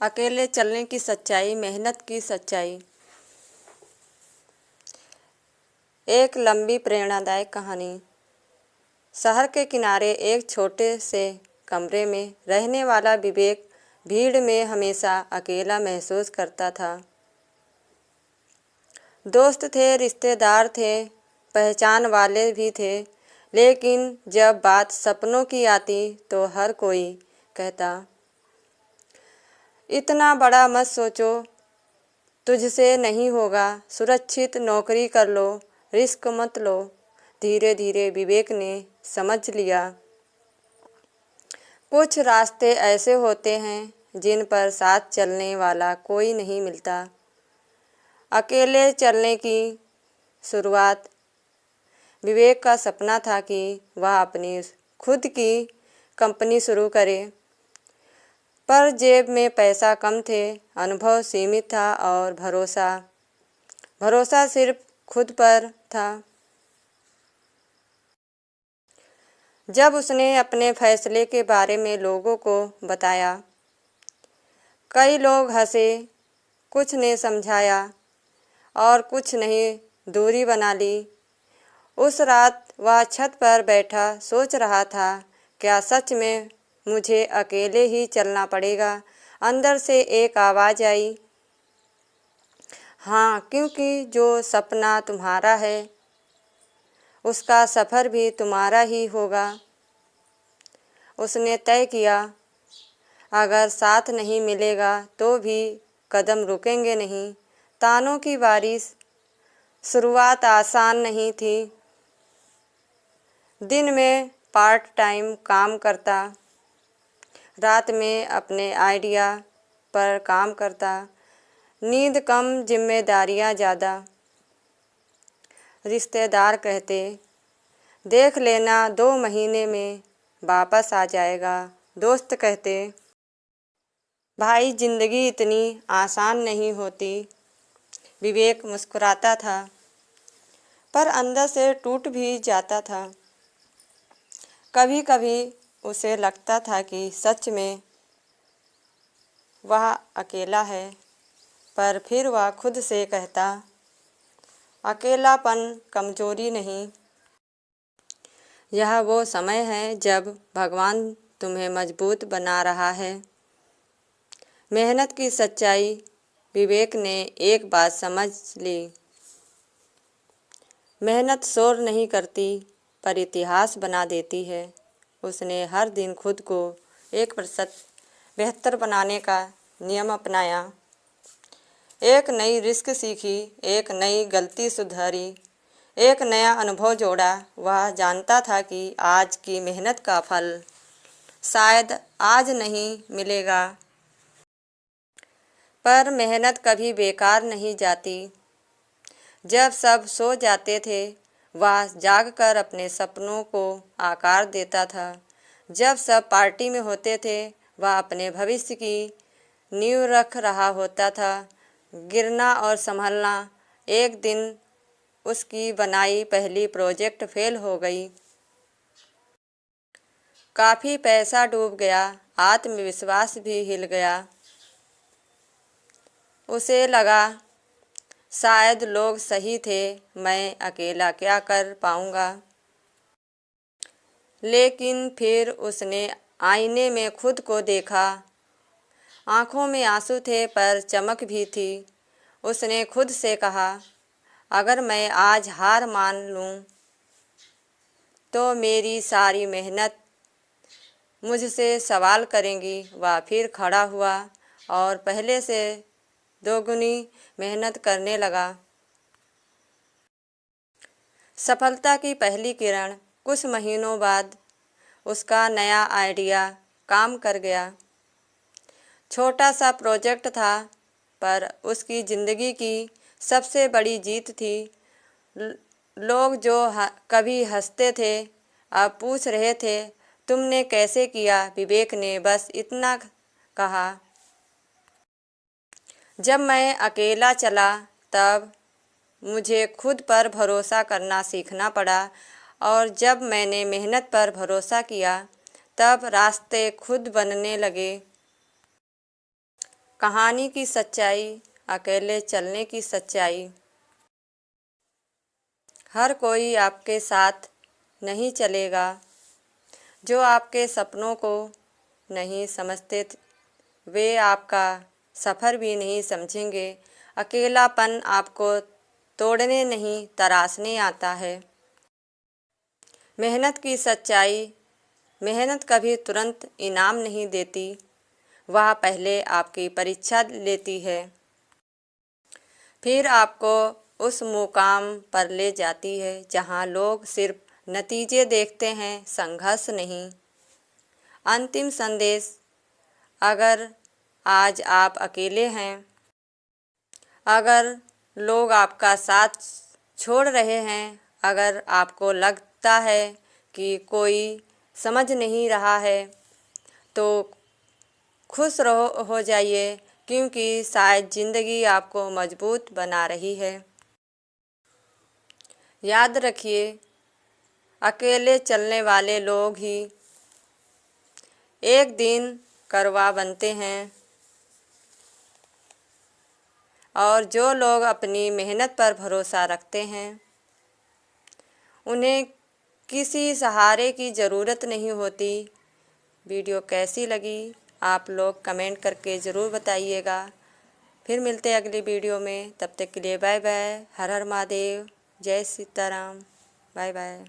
अकेले चलने की सच्चाई, मेहनत की सच्चाई। एक लंबी प्रेरणादायक कहानी। शहर के किनारे एक छोटे से कमरे में रहने वाला विवेक भीड़ में हमेशा अकेला महसूस करता था। दोस्त थे, रिश्तेदार थे, पहचान वाले भी थे, लेकिन जब बात सपनों की आती तो हर कोई कहता, इतना बड़ा मत सोचो, तुझसे नहीं होगा, सुरक्षित नौकरी कर लो, रिस्क मत लो। धीरे धीरे विवेक ने समझ लिया, कुछ रास्ते ऐसे होते हैं जिन पर साथ चलने वाला कोई नहीं मिलता। अकेले चलने की शुरुआत विवेक का सपना था कि वह अपनी खुद की कंपनी शुरू करे, पर जेब में पैसा कम थे, अनुभव सीमित था और भरोसा सिर्फ खुद पर था। जब उसने अपने फैसले के बारे में लोगों को बताया, कई लोग हंसे, कुछ ने समझाया और कुछ ने दूरी बना ली। उस रात वह छत पर बैठा सोच रहा था, क्या सच में मुझे अकेले ही चलना पड़ेगा? अंदर से एक आवाज़ आई, हाँ, क्योंकि जो सपना तुम्हारा है उसका सफ़र भी तुम्हारा ही होगा। उसने तय किया, अगर साथ नहीं मिलेगा तो भी कदम रुकेंगे नहीं। तानों की बारिश। शुरुआत आसान नहीं थी। दिन में पार्ट टाइम काम करता, रात में अपने आइडिया पर काम करता, नींद कम, जिम्मेदारियां ज़्यादा। रिश्तेदार कहते, देख लेना, 2 महीने में वापस आ जाएगा। दोस्त कहते, भाई, ज़िंदगी इतनी आसान नहीं होती। विवेक मुस्कुराता था, पर अंदर से टूट भी जाता था। कभी कभी उसे लगता था कि सच में वह अकेला है, पर फिर वह खुद से कहता, अकेलापन कमजोरी नहीं, यह वो समय है जब भगवान तुम्हें मजबूत बना रहा है। मेहनत की सच्चाई विवेक ने एक बात समझ ली, मेहनत शोर नहीं करती पर इतिहास बना देती है। उसने हर दिन खुद को 1% बेहतर बनाने का नियम अपनाया। एक नई रिस्क सीखी, एक नई गलती सुधारी, एक नया अनुभव जोड़ा। वह जानता था कि आज की मेहनत का फल शायद आज नहीं मिलेगा, पर मेहनत कभी बेकार नहीं जाती। जब सब सो जाते थे, वह जागकर अपने सपनों को आकार देता था। जब सब पार्टी में होते थे, वह अपने भविष्य की नींव रख रहा होता था। गिरना और संभलना। एक दिन उसकी बनाई पहली प्रोजेक्ट फेल हो गई। काफ़ी पैसा डूब गया, आत्मविश्वास भी हिल गया। उसे लगा, शायद लोग सही थे, मैं अकेला क्या कर पाऊँगा। लेकिन फिर उसने आईने में खुद को देखा। आँखों में आंसू थे, पर चमक भी थी। उसने खुद से कहा, अगर मैं आज हार मान लूँ तो मेरी सारी मेहनत मुझसे सवाल करेंगी। वह फिर खड़ा हुआ और पहले से दोगुनी मेहनत करने लगा। सफलता की पहली किरण। कुछ महीनों बाद उसका नया आइडिया काम कर गया। छोटा सा प्रोजेक्ट था, पर उसकी ज़िंदगी की सबसे बड़ी जीत थी। लोग जो कभी हंसते थे, अब पूछ रहे थे, तुमने कैसे किया? विवेक ने बस इतना कहा, जब मैं अकेला चला तब मुझे खुद पर भरोसा करना सीखना पड़ा, और जब मैंने मेहनत पर भरोसा किया तब रास्ते खुद बनने लगे। कहानी की सच्चाई, अकेले चलने की सच्चाई। हर कोई आपके साथ नहीं चलेगा। जो आपके सपनों को नहीं समझते वे आपका सफ़र भी नहीं समझेंगे। अकेलापन आपको तोड़ने नहीं तराशने आता है। मेहनत की सच्चाई, मेहनत कभी तुरंत इनाम नहीं देती, वह पहले आपकी परीक्षा लेती है, फिर आपको उस मुकाम पर ले जाती है जहां लोग सिर्फ नतीजे देखते हैं, संघर्ष नहीं। अंतिम संदेश, अगर आज आप अकेले हैं, अगर लोग आपका साथ छोड़ रहे हैं, अगर आपको लगता है कि कोई समझ नहीं रहा है, तो खुश हो जाइए, क्योंकि शायद ज़िंदगी आपको मजबूत बना रही है। याद रखिए, अकेले चलने वाले लोग ही एक दिन करवा बनते हैं, और जो लोग अपनी मेहनत पर भरोसा रखते हैं उन्हें किसी सहारे की ज़रूरत नहीं होती। वीडियो कैसी लगी आप लोग कमेंट करके ज़रूर बताइएगा। फिर मिलते हैं अगली वीडियो में, तब तक के लिए बाय बाय। हर हर महादेव, जय सीताराम, बाय बाय।